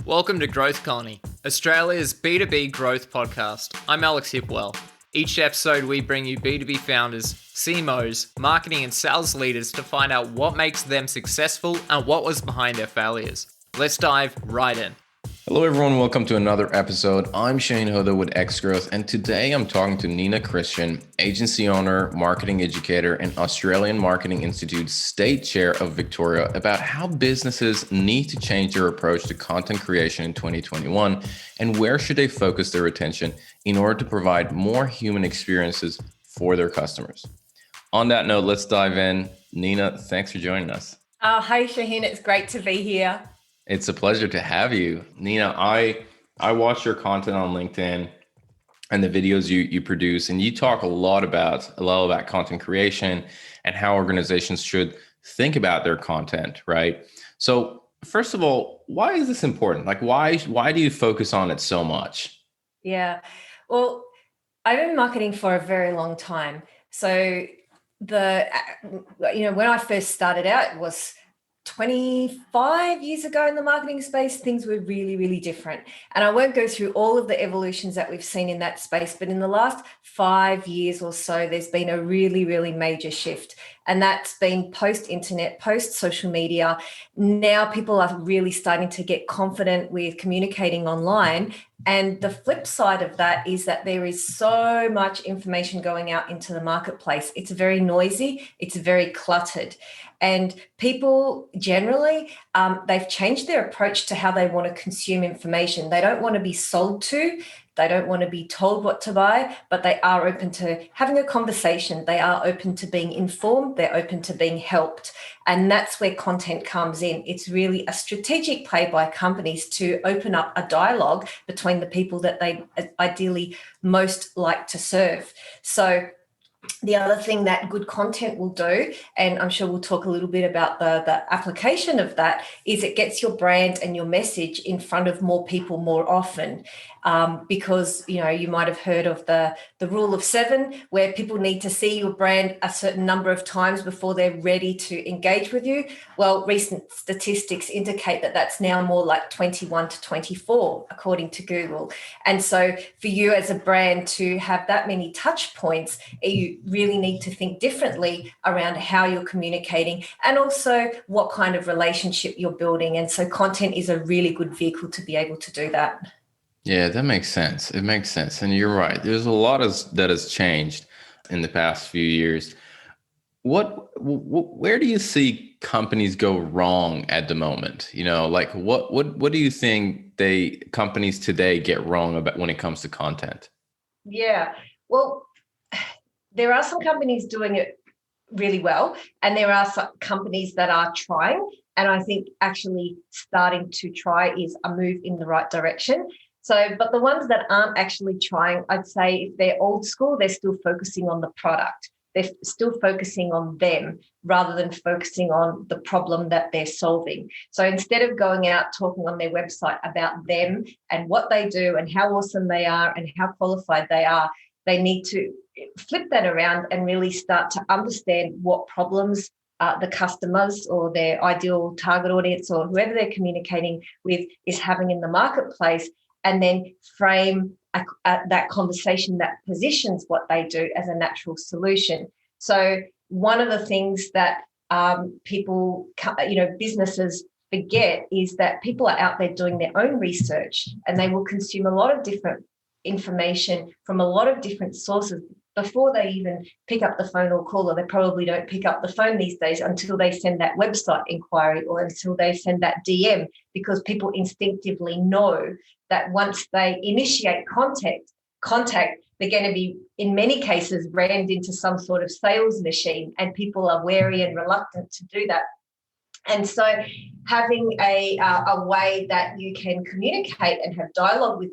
Welcome to Growth Colony, Australia's B2B growth podcast. I'm Alex Hipwell. Each episode, we bring you B2B founders, CMOs, marketing and sales leaders to find out what makes them successful and what was behind their failures. Let's dive right in. Hello everyone, welcome to another episode. I'm Shahin with X Growth, and today I'm talking to Nina Christian, agency owner, marketing educator, and Australian Marketing Institute's state chair of Victoria, about how businesses need to change their approach to content creation in 2021 and where should they focus their attention in order to provide more human experiences for their customers. On that note, let's dive in. Nina, thanks for joining us. Hi Shahin, it's great to be here. It's a pleasure to have you. Nina, I watch your content on LinkedIn and the videos you produce, and you talk a lot about content creation and how organizations should think about their content, right? So first of all, why is this important? Like, why do you focus on it so much? Yeah, well, I've been in marketing for a very long time. So when I first started out, it was 25 years ago in the marketing space, things were really, really different. And I won't go through all of the evolutions that we've seen in that space, but in the last 5 years or so, there's been a really, really major shift. And that's been post-internet, post-social media. Now people are really starting to get confident with communicating online. And the flip side of that is that there is so much information going out into the marketplace. It's very noisy, it's very cluttered. And people generally, they've changed their approach to how they want to consume information. They don't want to be sold to, they don't want to be told what to buy, but they are open to having a conversation. They are open to being informed. They're open to being helped. And that's where content comes in. It's really a strategic play by companies to open up a dialogue between the people that they ideally most like to serve. So the other thing that good content will do, and I'm sure we'll talk a little bit about the application of that, is it gets your brand and your message in front of more people more often. Because, you might have heard of the rule of 7, where people need to see your brand a certain number of times before they're ready to engage with you. Well, recent statistics indicate that that's now more like 21 to 24, according to Google. And so for you as a brand to have that many touch points, you really need to think differently around how you're communicating and also what kind of relationship you're building. And so content is a really good vehicle to be able to do that. Yeah, that makes sense. It makes sense. And you're right. There's a lot that has changed in the past few years. Where do you see companies go wrong at the moment? What do you think companies today get wrong about when it comes to content? Yeah, well, there are some companies doing it really well, and there are some companies that are trying. And I think actually starting to try is a move in the right direction. But the ones that aren't actually trying, I'd say if they're old school, they're still focusing on the product. They're still focusing on them rather than focusing on the problem that they're solving. So instead of going out talking on their website about them and what they do and how awesome they are and how qualified they are, they need to flip that around and really start to understand what problems the customers or their ideal target audience or whoever they're communicating with is having in the marketplace, and then frame that conversation that positions what they do as a natural solution. So one of the things that businesses forget is that people are out there doing their own research, and they will consume a lot of different information from a lot of different sources before they even pick up the phone or call, or they probably don't pick up the phone these days until they send that website inquiry or until they send that DM, because people instinctively know that once they initiate contact, they're going to be, in many cases, rammed into some sort of sales machine, and people are wary and reluctant to do that. And so having a way that you can communicate and have dialogue with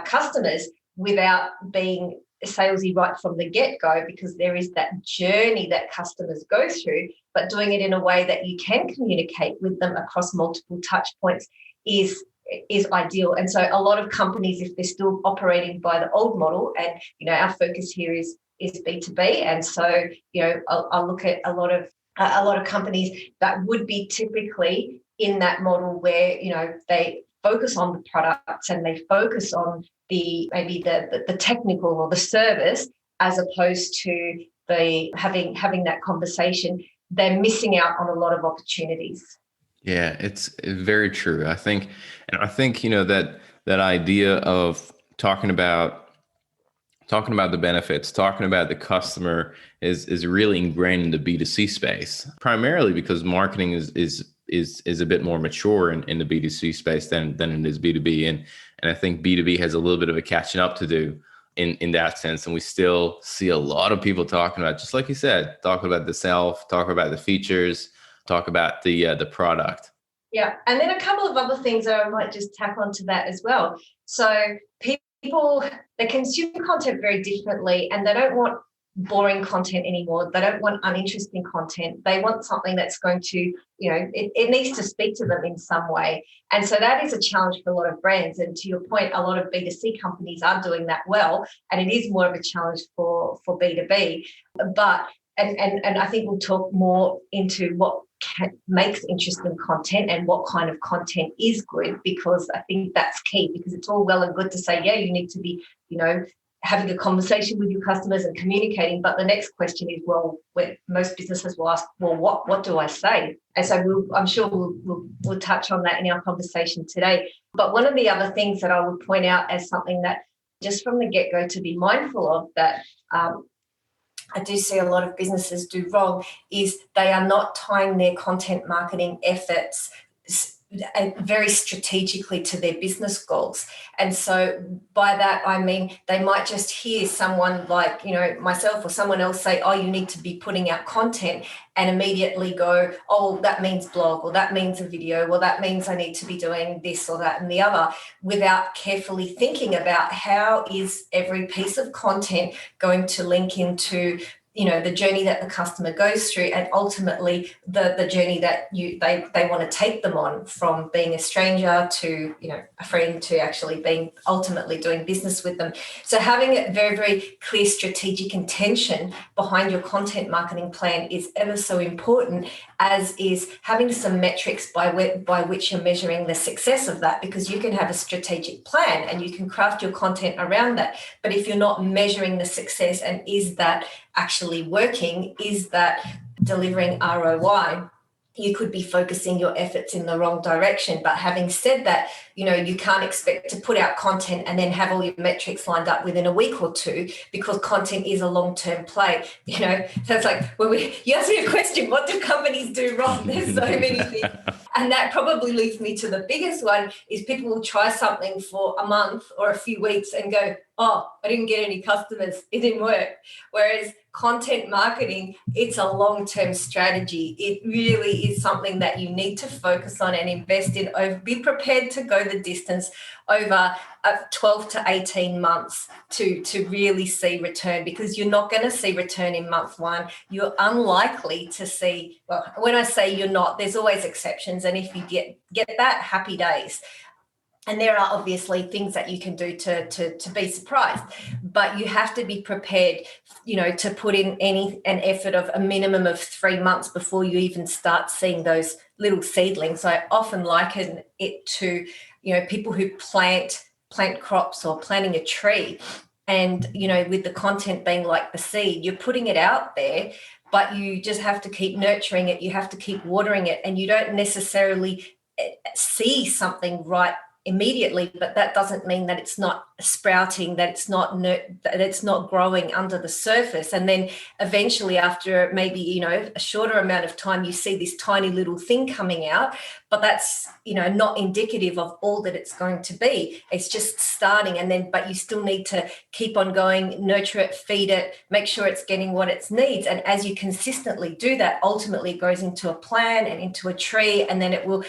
customers without being salesy right from the get-go, because there is that journey that customers go through, but doing it in a way that you can communicate with them across multiple touch points is ideal. And so a lot of companies, if they're still operating by the old model, and our focus here is B2B, and so I'll look at a lot of companies that would be typically in that model where, they focus on the products and they focus on maybe the technical or the service, as opposed to the having that conversation, they're missing out on a lot of opportunities. Yeah, it's very true. I think that idea of talking about the benefits, talking about the customer is really ingrained in the B2C space, primarily because marketing is a bit more mature in the B2C space than it is B2B. And I think B2B has a little bit of a catching up to do in that sense. And we still see a lot of people talking about, just like you said, talking about the self, talk about the features, talk about the product. Yeah. And then a couple of other things that I might just tack onto that as well. So people, they consume content very differently, and they don't want boring content anymore. They don't want uninteresting content. They want something that's going to, it needs to speak to them in some way. And so that is a challenge for a lot of brands. And to your point, a lot of B2C companies are doing that well, and it is more of a challenge for B2B. But and I think we'll talk more into what makes interesting content and what kind of content is good, because I think that's key, because it's all well and good to say, yeah, you need to be, having a conversation with your customers and communicating. But the next question is, well, where most businesses will ask, well, what do I say? And so I'm sure we'll touch on that in our conversation today. But one of the other things that I would point out as something that just from the get-go to be mindful of, that I do see a lot of businesses do wrong, is they are not tying their content marketing efforts very strategically to their business goals. And so by that, I mean, they might just hear someone like, myself or someone else say, oh, you need to be putting out content, and immediately go, oh, that means blog, or that means a video, well, that means I need to be doing this or that and the other, without carefully thinking about how is every piece of content going to link into the journey that the customer goes through, and ultimately the journey that they want to take them on, from being a stranger to, a friend, to actually being ultimately doing business with them. So having a very, very clear strategic intention behind your content marketing plan is ever so important, as is having some metrics by which you're measuring the success of that, because you can have a strategic plan and you can craft your content around that. But if you're not measuring the success, and is that actually working, is that delivering ROI, you could be focusing your efforts in the wrong direction. But having said that, you can't expect to put out content and then have all your metrics lined up within a week or two, because content is a long-term play. So it's like, you asked me a question, what do companies do wrong? There's so many things. And that probably leads me to the biggest one, is people will try something for a month or a few weeks and go, oh, I didn't get any customers, it didn't work. Whereas content marketing, it's a long-term strategy. It really is something that you need to focus on and invest in. Be prepared to go the distance over 12 to 18 months to really see return, because you're not going to see return in month one. You're unlikely to see, well, when I say you're not, there's always exceptions. And if you get that, happy days. And there are obviously things that you can do to be surprised, but you have to be prepared, to put in an effort of a minimum of 3 months before you even start seeing those little seedlings. I often liken it to, people who plant crops or planting a tree, and, with the content being like the seed, you're putting it out there, but you just have to keep nurturing it. You have to keep watering it, and you don't necessarily see something right immediately, but that doesn't mean that it's not sprouting, that it's not growing under the surface. And then eventually, after maybe a shorter amount of time, you see this tiny little thing coming out, but that's not indicative of all that it's going to be. It's just starting, but you still need to keep on going, nurture it, feed it, make sure it's getting what it needs. And as you consistently do that, ultimately it goes into a plant and into a tree, and then it will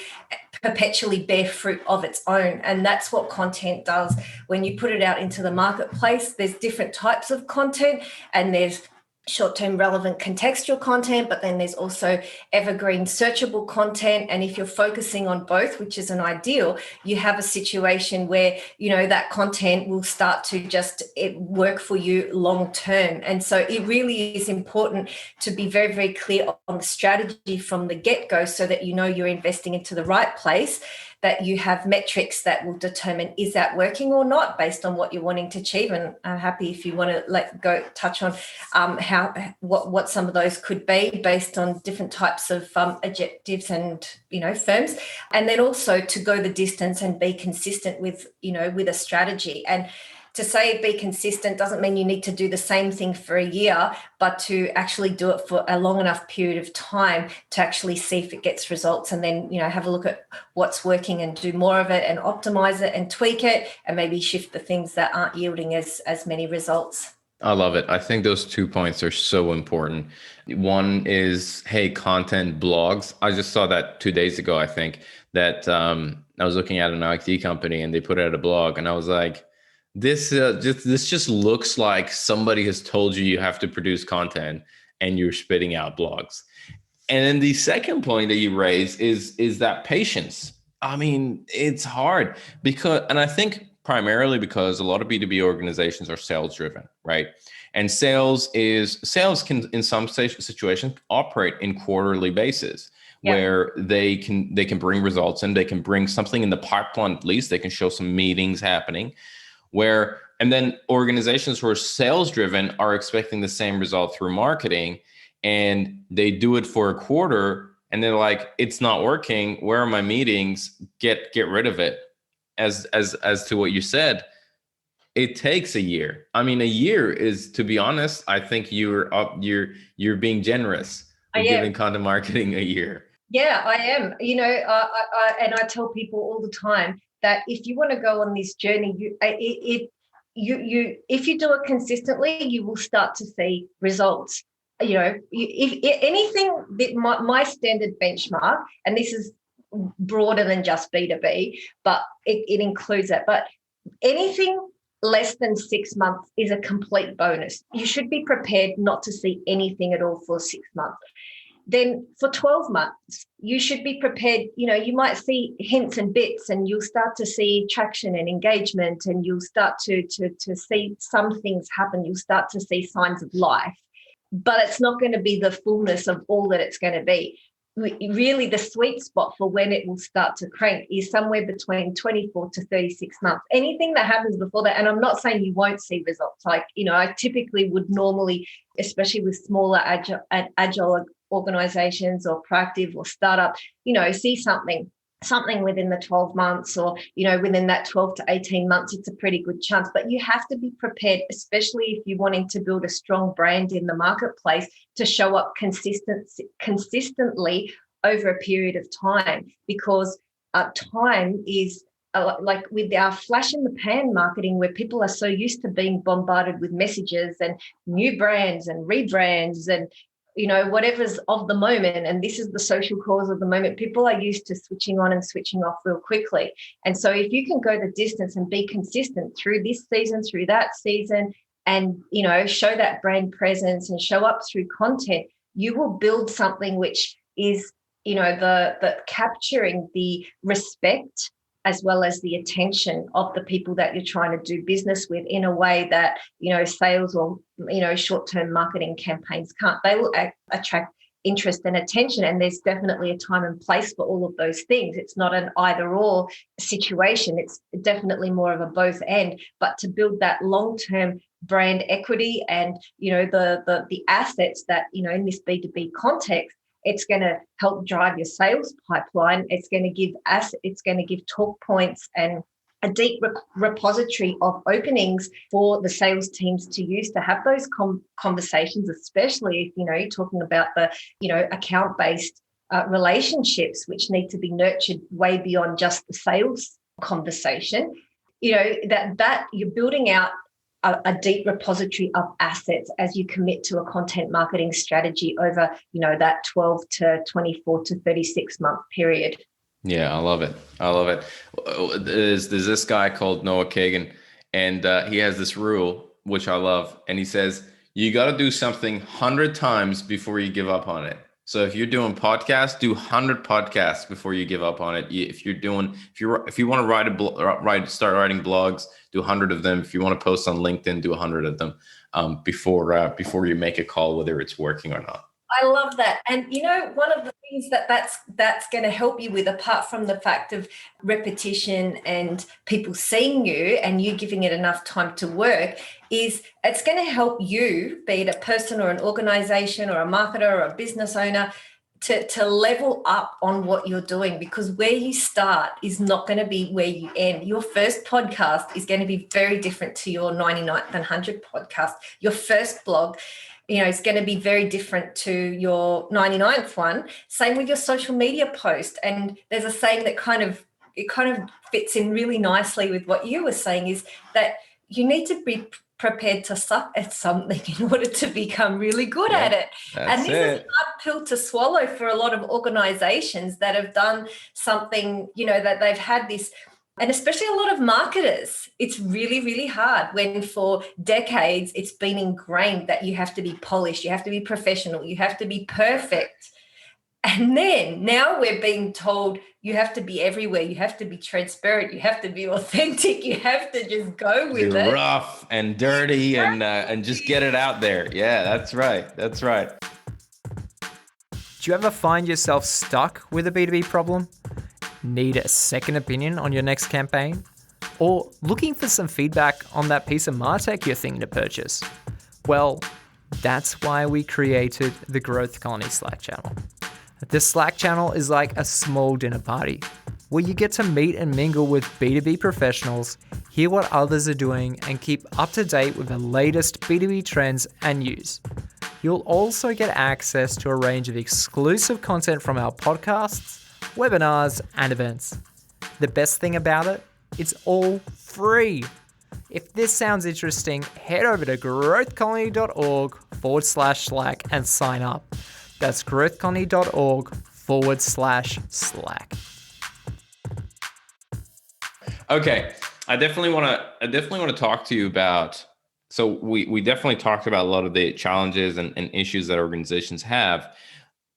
perpetually bear fruit of its own. And that's what content does. When you put it out into the marketplace, there's different types of content, and there's short-term relevant contextual content, but then there's also evergreen searchable content. And if you're focusing on both, which is an ideal, you have a situation where, that content will start to just work for you long term. And so it really is important to be very, very clear on the strategy from the get-go so that you're investing into the right place, that you have metrics that will determine is that working or not based on what you're wanting to achieve. And I'm happy if you want to touch on what some of those could be based on different types of objectives and firms, and then also to go the distance and be consistent with a strategy. And to say be consistent doesn't mean you need to do the same thing for a year, but to actually do it for a long enough period of time to actually see if it gets results, and then, have a look at what's working and do more of it and optimize it and tweak it and maybe shift the things that aren't yielding as many results. I love it. I think those 2 points are so important. One is, hey, content blogs. I just saw that 2 days ago, I think, that I was looking at an IT company and they put out a blog and I was like, this just looks like somebody has told you have to produce content and you're spitting out blogs. And then the second point that you raise is that patience. I mean, it's hard and I think primarily because a lot of B2B organizations are sales driven, right? And sales can in some situations operate in quarterly basis. Yeah. Where they can bring results and they can bring something in the pipeline, at least they can show some meetings happening. And then organizations who are sales driven are expecting the same result through marketing, and they do it for a quarter and they're like, it's not working. Where are my meetings? Get rid of it. As to what you said, it takes a year. I mean, a year is, to be honest, I think you're being generous. You're giving content marketing a year. Yeah, I am. And I tell people all the time that if you want to go on this journey, if you do it consistently, you will start to see results. If anything, my standard benchmark, and this is broader than just B2B, but it includes that. But anything less than 6 months is a complete bonus. You should be prepared not to see anything at all for 6 months. Then for 12 months, you should be prepared. You might see hints and bits and you'll start to see traction and engagement, and you'll start to see some things happen. You'll start to see signs of life, but it's not going to be the fullness of all that it's going to be. Really, the sweet spot for when it will start to crank is somewhere between 24 to 36 months. Anything that happens before that, and I'm not saying you won't see results. I typically would normally, especially with smaller agile organizations or proactive or startup, see something within the 12 months or, within that 12 to 18 months, it's a pretty good chance. But you have to be prepared, especially if you're wanting to build a strong brand in the marketplace, to show up consistently over a period of time, because time is like with our flash in the pan marketing, where people are so used to being bombarded with messages and new brands and rebrands and whatever's of the moment. And this is the social cause of the moment. People are used to switching on and switching off real quickly. And so if you can go the distance and be consistent through this season, through that season, and, show that brand presence and show up through content, you will build something which is, the capturing the respect as well as the attention of the people that you're trying to do business with in a way that, sales or, short-term marketing campaigns can't. They will attract interest and attention, and there's definitely a time and place for all of those things. It's not an either-or situation. It's definitely more of a both end. But to build that long-term brand equity and, the assets that, in this B2B context, it's going to help drive your sales pipeline. It's going to give talk points and a deep repository of openings for the sales teams to use to have those conversations, especially if, you're talking about the, account-based relationships, which need to be nurtured way beyond just the sales conversation. That you're building out a deep repository of assets as you commit to a content marketing strategy over, that 12 to 24 to 36 month period. Yeah, I love it. There's this guy called Noah Kagan, and he has this rule, which I love. And he says, You got to do something 100 times before you give up on it. So if you're doing podcasts, do 100 podcasts before you give up on it. If you want to start writing blogs, do 100 of them. If you want to post on LinkedIn, do 100 of them before you make a call, whether it's working or not. I love that. And one of the things that's going to help you with, apart from the fact of repetition and people seeing you and you giving it enough time to work, is it's going to help you, be it a person or an organization or a marketer or a business owner, to level up on what you're doing, because where you start is not going to be where you end. Your first podcast is going to be very different to your 99th and 100th podcast. Your first blog, it's going to be very different to your 99th one. Same with your social media post. And there's a saying that kind of fits in really nicely with what you were saying, is that you need to be prepared to suck at something in order to become really good at it. And this is a hard pill to swallow for a lot of organizations that have done something, that they've had this, and especially a lot of marketers. It's really, really hard when for decades it's been ingrained that you have to be polished, you have to be professional, you have to be perfect. And then now we're being told you have to be everywhere, you have to be transparent, you have to be authentic, you have to just go with it. Rough and dirty and just get it out there. Yeah, that's right. That's right. Do you ever find yourself stuck with a B2B problem? Need a second opinion on your next campaign? Or looking for some feedback on that piece of MarTech you're thinking to purchase? Well, that's why we created the Growth Colony Slack channel. The Slack channel is like a small dinner party where you get to meet and mingle with B2B professionals, hear what others are doing, and keep up to date with the latest B2B trends and news. You'll also get access to a range of exclusive content from our podcasts, webinars, and events. The best thing about it, it's all free. If this sounds interesting, head over to growthcolony.org/Slack and sign up. That's growthcolony.org/Slack. Okay, I definitely want to talk to you about. So we definitely talked about a lot of the challenges and issues that organizations have.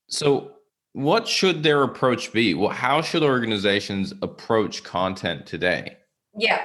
So what should their approach be? Well, how should organizations approach content today? Yeah.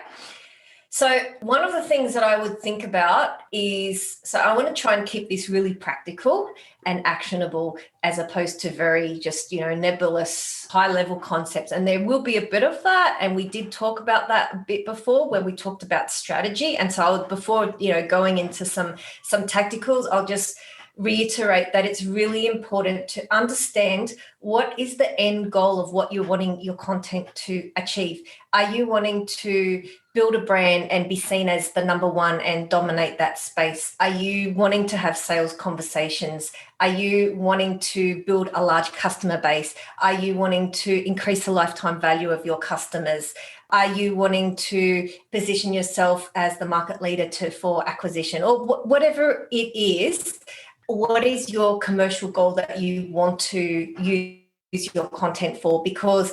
So one of the things that I would think about is, so I want to try and keep this really practical and actionable, as opposed to very just, nebulous, high-level concepts. And there will be a bit of that. And we did talk about that a bit before when we talked about strategy. And so before, going into some tacticals, I'll just reiterate that it's really important to understand what is the end goal of what you're wanting your content to achieve. Are you wanting to build a brand and be seen as the number one and dominate that space? Are you wanting to have sales conversations? Are you wanting to build a large customer base? Are you wanting to increase the lifetime value of your customers? Are you wanting to position yourself as the market leader for acquisition, or whatever it is? What is your commercial goal that you want to use your content for? Because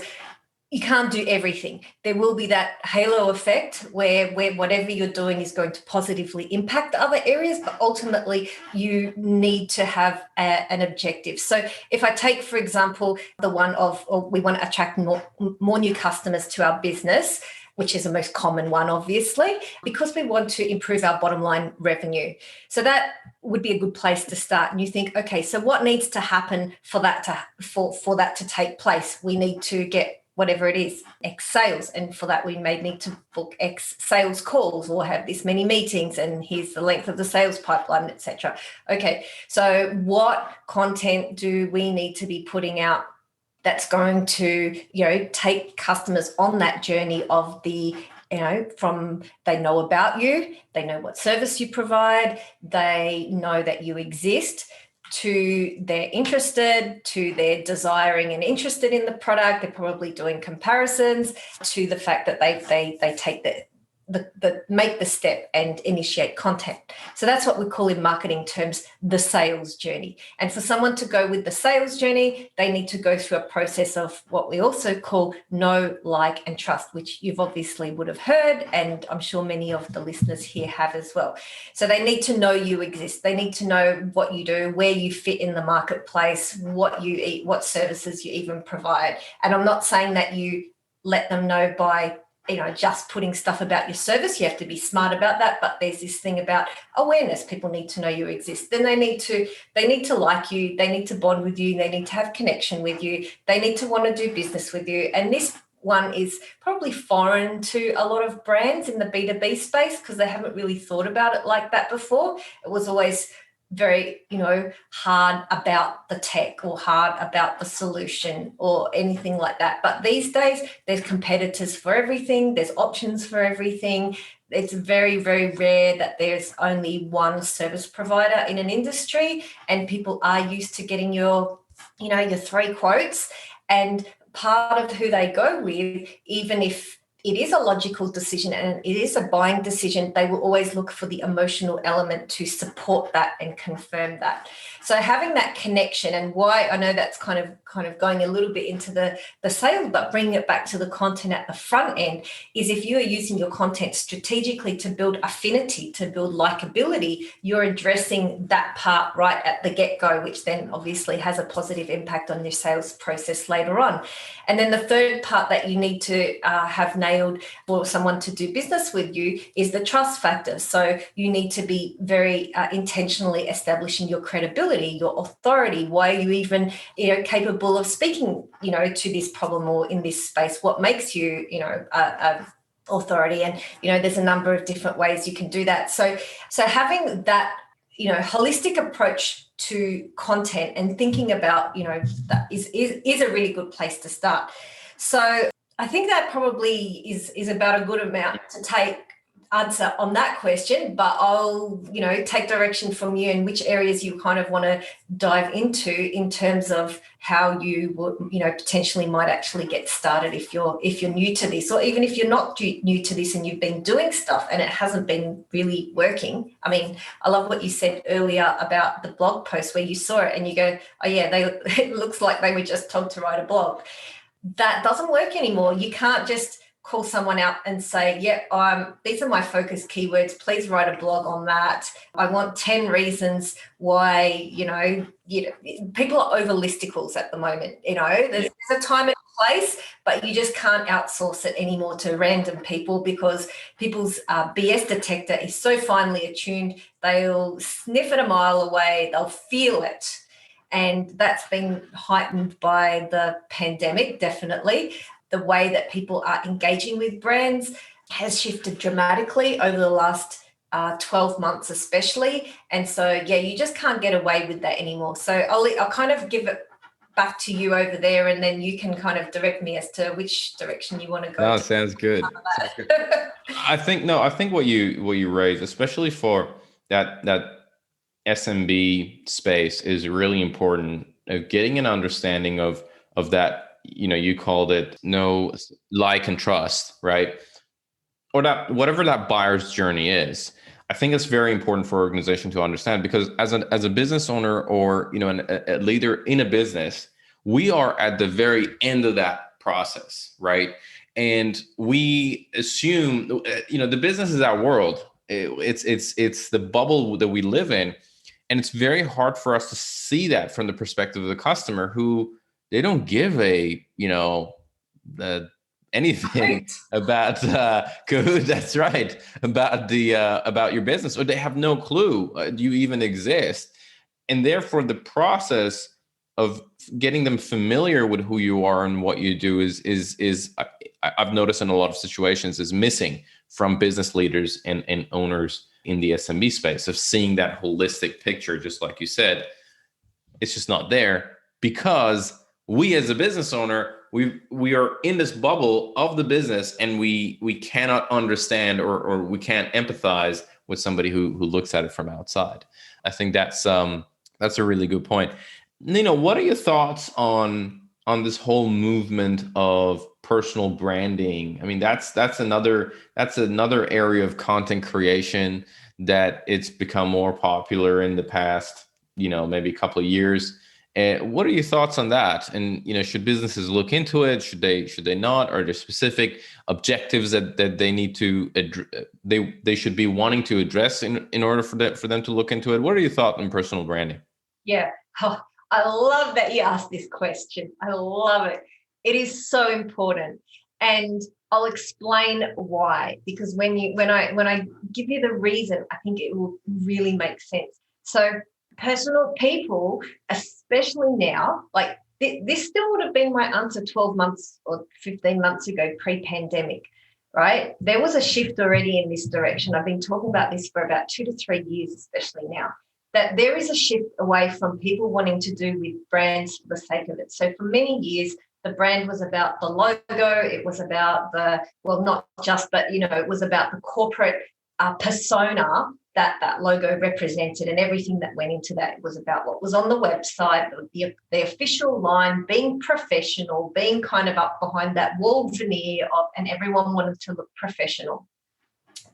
you can't do everything. There will be that halo effect where whatever you're doing is going to positively impact other areas, but ultimately you need to have an objective. So if I take, for example, the one of we want to attract more new customers to our business, which is the most common one, obviously, because we want to improve our bottom line revenue. So that would be a good place to start. And you think, okay, so what needs to happen for that to take place? We need to get whatever it is, X sales. And for that, we may need to book X sales calls or have this many meetings, and here's the length of the sales pipeline, etc. Okay, so what content do we need to be putting out that's going to, take customers on that journey of the, from they know about you, they know what service you provide, they know that you exist, to they're interested, to they're desiring and interested in the product, they're probably doing comparisons, to the fact that they take make the step and initiate content. So that's what we call in marketing terms the sales journey. And for someone to go with the sales journey, they need to go through a process of what we also call know, like, and trust, which you've obviously would have heard, and I'm sure many of the listeners here have as well. So they need to know you exist. They need to know what you do, where you fit in the marketplace, what you eat, what services you even provide. And I'm not saying that you let them know by just putting stuff about your service. You have to be smart about that. But there's this thing about awareness. People need to know you exist. Then they need to like you. They need to bond with you. They need to have connection with you. They need to want to do business with you. And this one is probably foreign to a lot of brands in the B2B space because they haven't really thought about it like that before. It was always very, hard about the tech or hard about the solution or anything like that. But these days, there's competitors for everything. There's options for everything. It's very, very rare that there's only one service provider in an industry, and people are used to getting your 3 quotes. And part of who they go with, even if it is a logical decision and it is a buying decision, they will always look for the emotional element to support that and confirm that. So having that connection, and why I know that's kind of going a little bit into the sales, but bringing it back to the content at the front end, is if you are using your content strategically to build affinity, to build likability, you're addressing that part right at the get-go, which then obviously has a positive impact on your sales process later on. And then the third part that you need to have nailed for someone to do business with you is the trust factor. So you need to be very intentionally establishing your credibility, your authority. Why are you even capable of speaking to this problem or in this space? What makes you authority? And there's a number of different ways you can do that. So having that holistic approach to content and thinking about that is a really good place to start. So I think that probably is about a good amount to take answer on that question, but I'll take direction from you in which areas you kind of want to dive into in terms of how you would potentially might actually get started if you're new to this, or even if you're not new to this and you've been doing stuff and it hasn't been really working. I mean, I love what you said earlier about the blog post where you saw it and you go, oh yeah, it looks like they were just told to write a blog. That doesn't work anymore. You can't just call someone out and say, these are my focus keywords. Please write a blog on that. I want 10 reasons why, people are over listicles at the moment. There's a time and place, but you just can't outsource it anymore to random people because people's BS detector is so finely attuned. They'll sniff it a mile away. They'll feel it. And that's been heightened by the pandemic, definitely. The way that people are engaging with brands has shifted dramatically over the last 12 months especially. And so, you just can't get away with that anymore. So I'll kind of give it back to you over there, and then you can kind of direct me as to which direction you want to go. No, sounds good. I think what you raised, especially for that SMB space, is really important. Getting an understanding of that. You called it know, like, and trust, right? Or that whatever that buyer's journey is. I think it's very important for an organization to understand, because as a business owner or a leader in a business, we are at the very end of that process, right? And we assume the business is our world. It's the bubble that we live in, and it's very hard for us to see that from the perspective of the customer, who they don't give anything about Kahoot. That's right, about your business, or they have no clue you even exist, and therefore the process of getting them familiar with who you are and what you do is I've noticed in a lot of situations is missing from business leaders and owners in the SMB space, of seeing that holistic picture. Just like you said, it's just not there because we as a business owner, we are in this bubble of the business, and we cannot understand or we can't empathize with somebody who looks at it from outside. I think that's a really good point. Nina, what are your thoughts on this whole movement of personal branding. I mean, that's another area of content creation that it's become more popular in the past, maybe a couple of years. What are your thoughts on that? And should businesses look into it? Should they not? Are there specific objectives that they need to they should be wanting to address in order for them to look into it? What are your thoughts on personal branding? Yeah. Oh, I love that you asked this question. I love it. It is so important. And I'll explain why, because when I give you the reason, I think it will really make sense. So personal people, especially now, like this still would have been my answer 12 months or 15 months ago, pre-pandemic, right? There was a shift already in this direction. I've been talking about this for about 2 to 3 years, especially now, that there is a shift away from people wanting to do with brands for the sake of it. So for many years, the brand was about the logo. It was about not just, but, it was about the corporate persona that logo represented, and everything that went into that. It was about what was on the website, the official line, being professional, being kind of up behind that wall veneer and everyone wanted to look professional.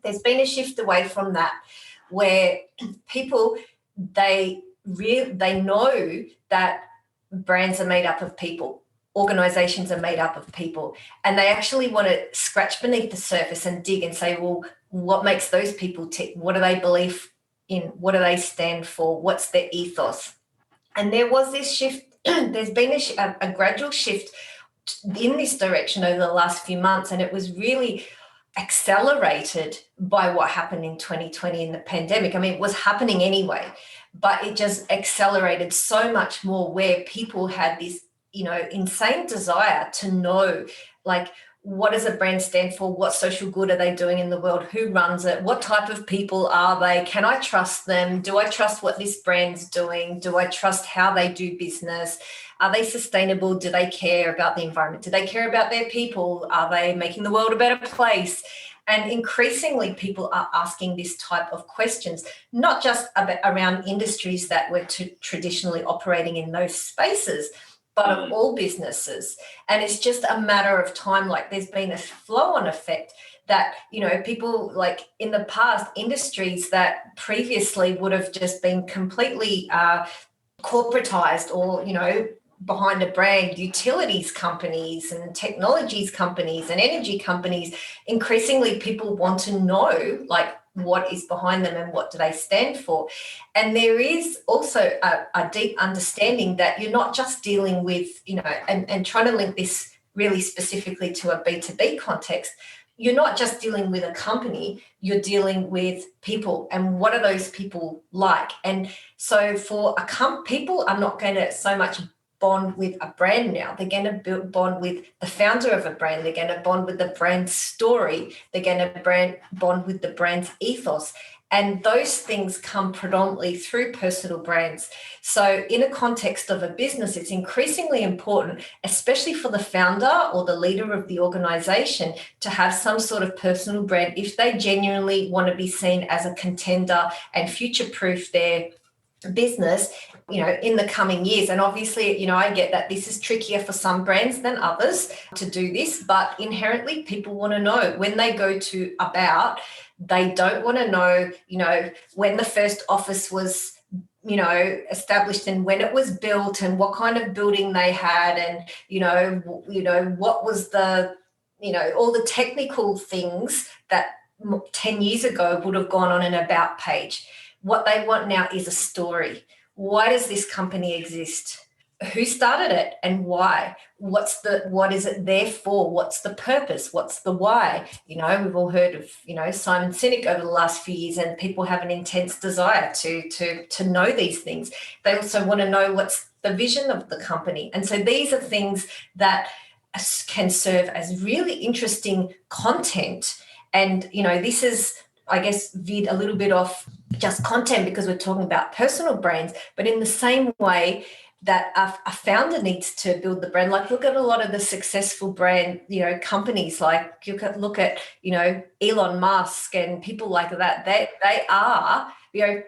There's been a shift away from that, where people, they know that brands are made up of people. Organizations are made up of people, and they actually want to scratch beneath the surface and dig and say, well, what makes those people tick? What do they believe in? What do they stand for? What's their ethos? And there was this shift. There's been a gradual shift in this direction over the last few months, and it was really accelerated by what happened in 2020 in the pandemic. I mean, it was happening anyway, but it just accelerated so much more, where people had this insane desire to know, like, what does a brand stand for? What social good are they doing in the world? Who runs it? What type of people are they? Can I trust them? Do I trust what this brand's doing? Do I trust how they do business? Are they sustainable? Do they care about the environment? Do they care about their people? Are they making the world a better place? And increasingly, people are asking this type of questions, not just around industries that were traditionally operating in those spaces, but of all businesses. And it's just a matter of time. Like, there's been a flow-on effect that, people, like, in the past, industries that previously would have just been completely corporatized or, behind a brand, utilities companies and technologies companies and energy companies, increasingly people want to know, like, what is behind them and what do they stand for. And there is also a deep understanding that you're not just dealing with, and trying to link this really specifically to a B2B context, you're not just dealing with a company, you're dealing with people, and what are those people like? And so for people are not going to so much bond with a brand now. They're going to bond with the founder of a brand. They're going to bond with the brand's story. They're going to bond with the brand's ethos. And those things come predominantly through personal brands. So in a context of a business, it's increasingly important, especially for the founder or the leader of the organization, to have some sort of personal brand if they genuinely want to be seen as a contender and future-proof their business, in the coming years. And obviously, I get that this is trickier for some brands than others to do this, but inherently people want to know when they go to About, they don't want to know, when the first office was, established and when it was built and what kind of building they had and, what was the, all the technical things that 10 years ago would have gone on an About page. What they want now is a story. Why does this company exist? Who started it and why? What is it there for? What's the purpose? What's the why? We've all heard of, Simon Sinek over the last few years, and people have an intense desire to know these things. They also want to know what's the vision of the company. And so these are things that can serve as really interesting content. And, this is, I guess, veered a little bit off just content because we're talking about personal brands, but in the same way that a founder needs to build the brand. Like, look at a lot of the successful brand, companies, like you could look at, Elon Musk and people like that. They are,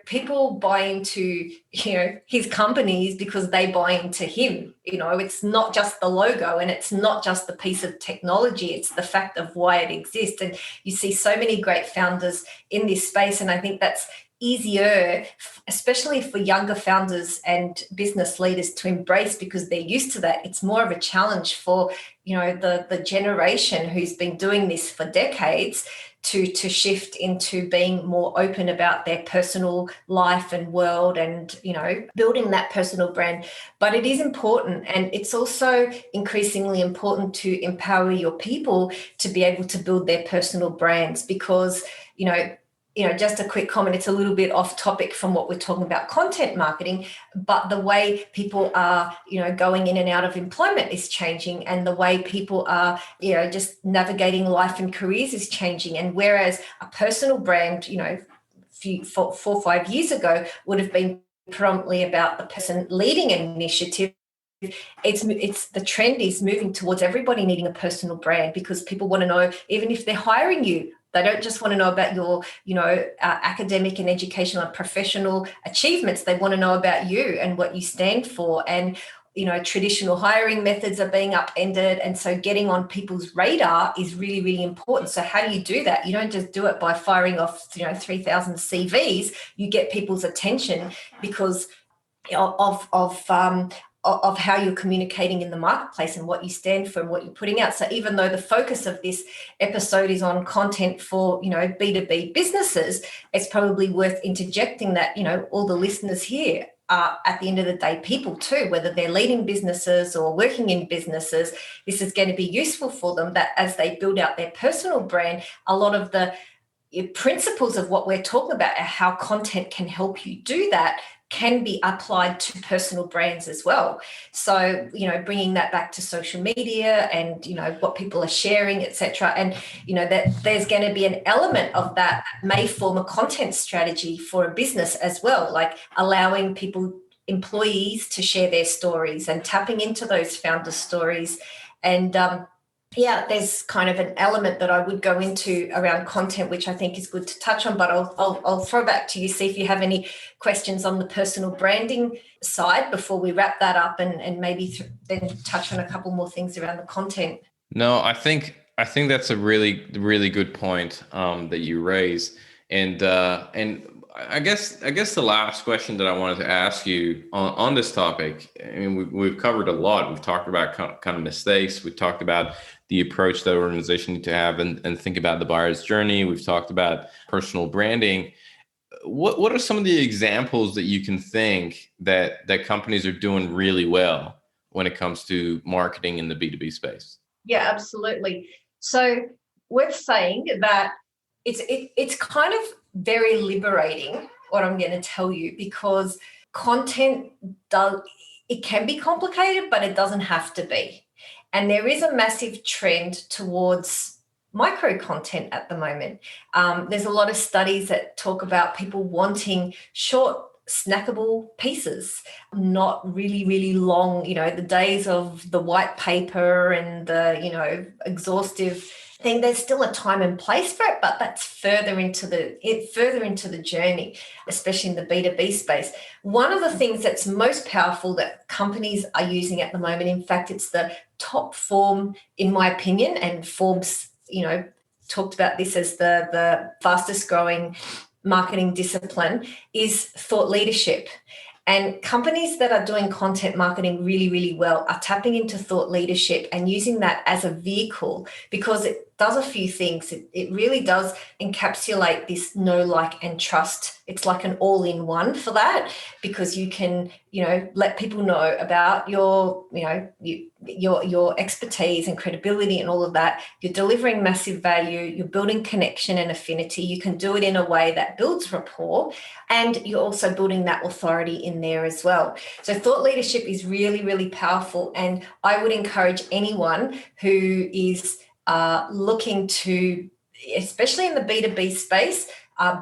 people buy into, his companies because they buy into him. It's not just the logo and it's not just the piece of technology, it's the fact of why it exists. And you see so many great founders in this space. And I think that's easier, especially for younger founders and business leaders to embrace, because they're used to that. It's more of a challenge for, the generation who's been doing this for decades to shift into being more open about their personal life and world and, building that personal brand. But it is important. And it's also increasingly important to empower your people to be able to build their personal brands, because, just a quick comment, it's a little bit off topic from what we're talking about content marketing, but the way people are, going in and out of employment is changing, and the way people are, just navigating life and careers is changing. And whereas a personal brand, 4 or 5 years ago would have been predominantly about the person leading an initiative, it's the trend is moving towards everybody needing a personal brand, because people want to know, even if they're hiring you, they don't just want to know about your, academic and educational and professional achievements. They want to know about you and what you stand for. And, traditional hiring methods are being upended. And so getting on people's radar is really, really important. So how do you do that? You don't just do it by firing off, 3,000 CVs. You get people's attention because of how you're communicating in the marketplace and what you stand for and what you're putting out. So even though the focus of this episode is on content for, B2B businesses, it's probably worth interjecting that, all the listeners here are, at the end of the day, people too, whether they're leading businesses or working in businesses. This is going to be useful for them, that as they build out their personal brand, a lot of the principles of what we're talking about, how content can help you do that, can be applied to personal brands as well. So, bringing that back to social media and, what people are sharing, etc. And, that there's going to be an element of that may form a content strategy for a business as well, like allowing employees to share their stories and tapping into those founder stories. And, there's kind of an element that I would go into around content, which I think is good to touch on, but I'll throw back to you, see if you have any questions on the personal branding side before we wrap that up, and maybe then touch on a couple more things around the content. No, I think that's a really, really good point that you raise. And I guess the last question that I wanted to ask you on this topic, I mean, we've covered a lot. We've talked about kind of mistakes. We talked about the approach that organization need to have and think about the buyer's journey. We've talked about personal branding. What are some of the examples that you can think that companies are doing really well when it comes to marketing in the B2B space? Yeah, absolutely. So we're saying that it's kind of very liberating, what I'm going to tell you, because content it can be complicated, but it doesn't have to be. And there is a massive trend towards micro content at the moment. There's a lot of studies that talk about people wanting short, snackable pieces, not really, really long, the days of the white paper and the, exhaustive thing. There's still a time and place for it, but that's further into the journey, especially in the B2B space. One of the things that's most powerful that companies are using at the moment, in fact, it's the top form, in my opinion, and Forbes, talked about this as the fastest growing marketing discipline, is thought leadership. And companies that are doing content marketing really, really well are tapping into thought leadership and using that as a vehicle, because it does a few things. It really does encapsulate this know, like, and trust. It's like an all-in-one for that, because you can, let people know about your expertise and credibility and all of that. You're delivering massive value. You're building connection and affinity. You can do it in a way that builds rapport, and you're also building that authority in there as well. So thought leadership is really, really powerful. And I would encourage anyone who is looking to, especially in the B2B space,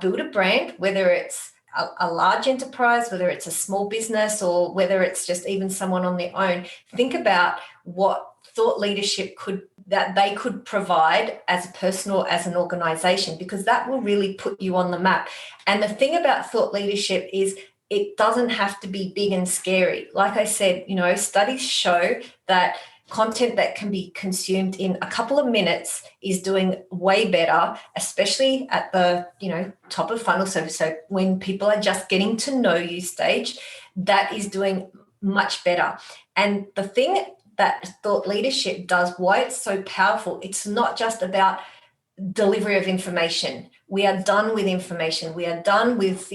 build a brand, whether it's a large enterprise, whether it's a small business, or whether it's just even someone on their own. Think about what thought leadership that they could provide as a person or as an organization, because that will really put you on the map. And the thing about thought leadership is it doesn't have to be big and scary. Like I said, studies show that content that can be consumed in a couple of minutes is doing way better, especially at the top of funnel. So when people are just getting to know you stage, that is doing much better. And the thing that thought leadership does, why it's so powerful, it's not just about delivery of information. We are done with information. We are done with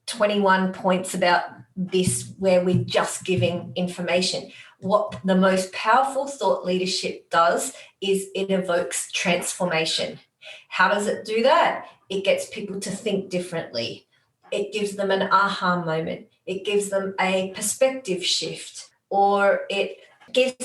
21 points about this where we're just giving information. What the most powerful thought leadership does is it evokes transformation. How does it do that? It gets people to think differently. It gives them an aha moment. It gives them a perspective shift, or it gives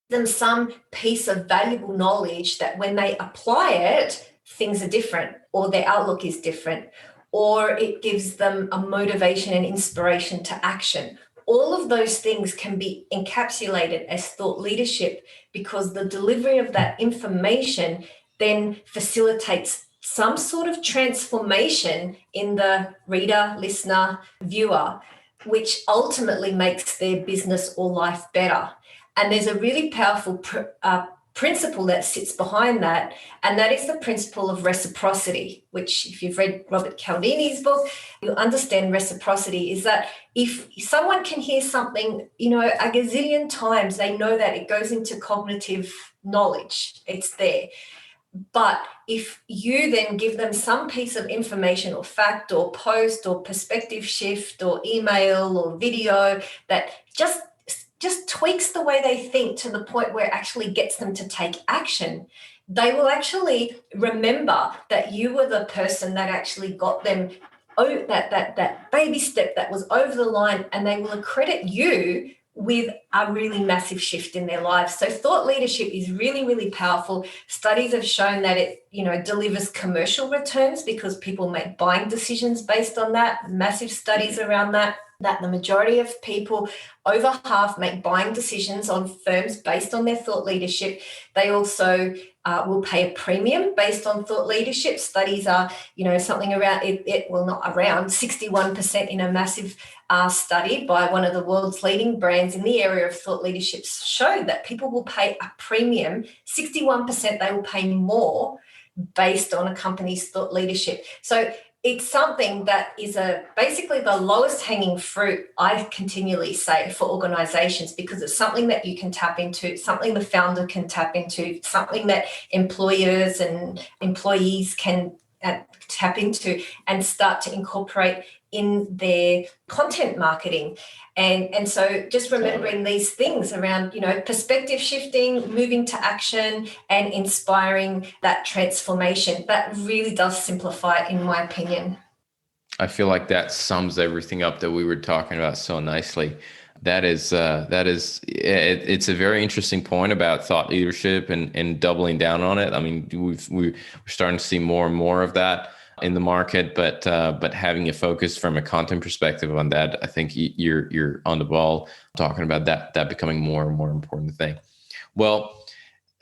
them some piece of valuable knowledge that when they apply it, things are different, or their outlook is different, or it gives them a motivation and inspiration to action. All of those things can be encapsulated as thought leadership, because the delivery of that information then facilitates some sort of transformation in the reader, listener, viewer, which ultimately makes their business or life better. And there's a really powerful principle that sits behind that, and that is the principle of reciprocity, which if you've read Robert Cialdini's book, you'll understand reciprocity is that if someone can hear something, a gazillion times, they know that it goes into cognitive knowledge. It's there. But if you then give them some piece of information or fact or post or perspective shift or email or video that just tweaks the way they think to the point where it actually gets them to take action, they will actually remember that you were the person that actually got them that baby step that was over the line, and they will accredit you with a really massive shift in their lives. So thought leadership is really, really powerful. Studies have shown that it, delivers commercial returns because people make buying decisions based on that. Massive studies around that the majority of people, over half, make buying decisions on firms based on their thought leadership. They also will pay a premium based on thought leadership. Studies are, something around it, well, not around, 61% in a massive study by one of the world's leading brands in the area of thought leadership showed that people will pay a premium. 61% they will pay more based on a company's thought leadership. So it's something that is basically the lowest hanging fruit, I continually say, for organizations, because it's something that you can tap into, something the founder can tap into, something that employers and employees can tap into and start to incorporate in their content marketing. And so just remembering these things around, perspective shifting, moving to action, and inspiring that transformation, that really does simplify it, in my opinion. I feel like that sums everything up that we were talking about so nicely. It's a very interesting point about thought leadership and doubling down on it. I mean, we're starting to see more and more of that in the market, but having a focus from a content perspective on that, I think you're on the ball talking about that becoming more and more important thing. Well,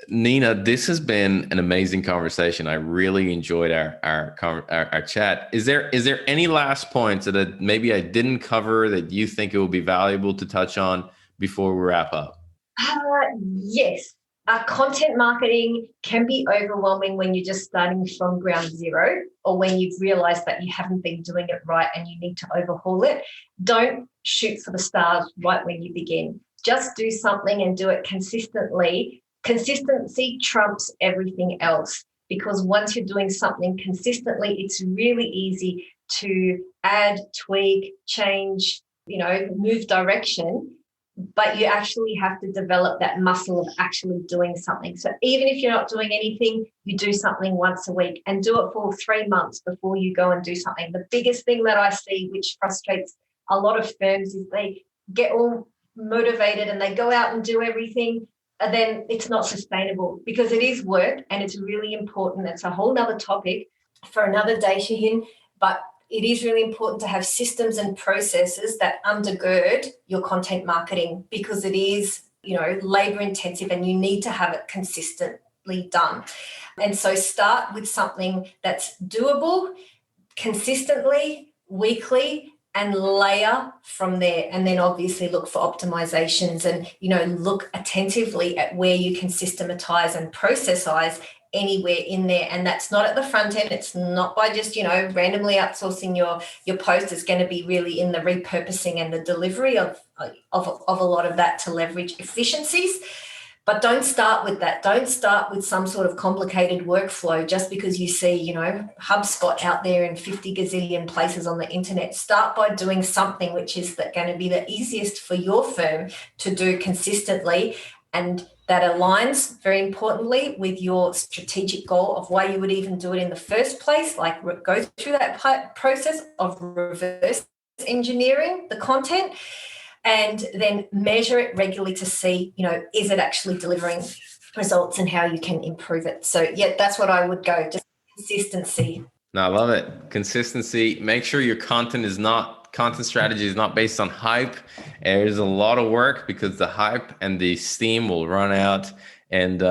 Nina, this has been an amazing conversation. I really enjoyed our chat. Is there any last points that maybe I didn't cover that you think it will be valuable to touch on before we wrap up? Yes. Content marketing can be overwhelming when you're just starting from ground zero, or when you've realized that you haven't been doing it right and you need to overhaul it. Don't shoot for the stars right when you begin. Just do something and do it consistently. Consistency trumps everything else, because once you're doing something consistently, it's really easy to add, tweak, change, move direction. But you actually have to develop that muscle of actually doing something. So even if you're not doing anything, you do something once a week, and do it for 3 months before you go and do something. The biggest thing that I see, which frustrates a lot of firms, is they get all motivated and they go out and do everything, and then it's not sustainable, because it is work and it's really important. It's a whole nother topic for another day, Shahin, but it is really important to have systems and processes that undergird your content marketing, because it is labor intensive, and you need to have it consistently done. And so start with something that's doable consistently, weekly, and layer from there. And then obviously look for optimizations and, look attentively at where you can systematize and processize anywhere in there. And that's not at the front end. It's not by just, randomly outsourcing your post. It's going to be really in the repurposing and the delivery of a lot of that to leverage efficiencies. But don't start with that. Don't start with some sort of complicated workflow just because you see, HubSpot out there in 50 gazillion places on the internet. Start by doing something which is going to be the easiest for your firm to do consistently, and that aligns, very importantly, with your strategic goal of why you would even do it in the first place. Like, go through that process of reverse engineering the content, and then measure it regularly to see, is it actually delivering results and how you can improve it. So, yeah, that's what I would go, just consistency. No, I love it. Consistency. Make sure your content strategy is not based on hype. There's a lot of work because the hype and the steam will run out and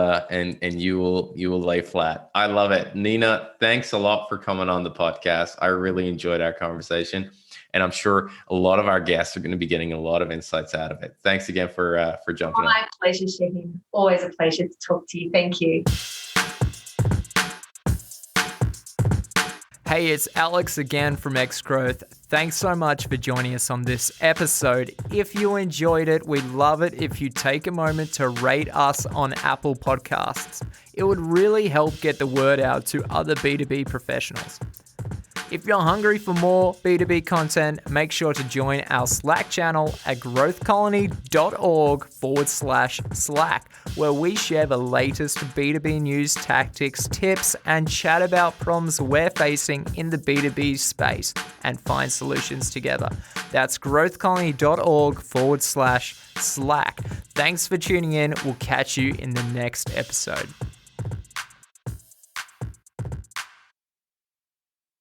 you will lay flat. I love it. Nina, thanks a lot for coming on the podcast. I really enjoyed our conversation. And I'm sure a lot of our guests are going to be getting a lot of insights out of it. Thanks again for jumping on. My pleasure, Shahin. Always a pleasure to talk to you. Thank you. Hey, it's Alex again from X Growth. Thanks so much for joining us on this episode. If you enjoyed it, we'd love it if you take a moment to rate us on Apple Podcasts. It would really help get the word out to other B2B professionals. If you're hungry for more B2B content, make sure to join our Slack channel at growthcolony.org/Slack, where we share the latest B2B news, tactics, tips, and chat about problems we're facing in the B2B space and find solutions together. That's growthcolony.org/Slack. Thanks for tuning in. We'll catch you in the next episode.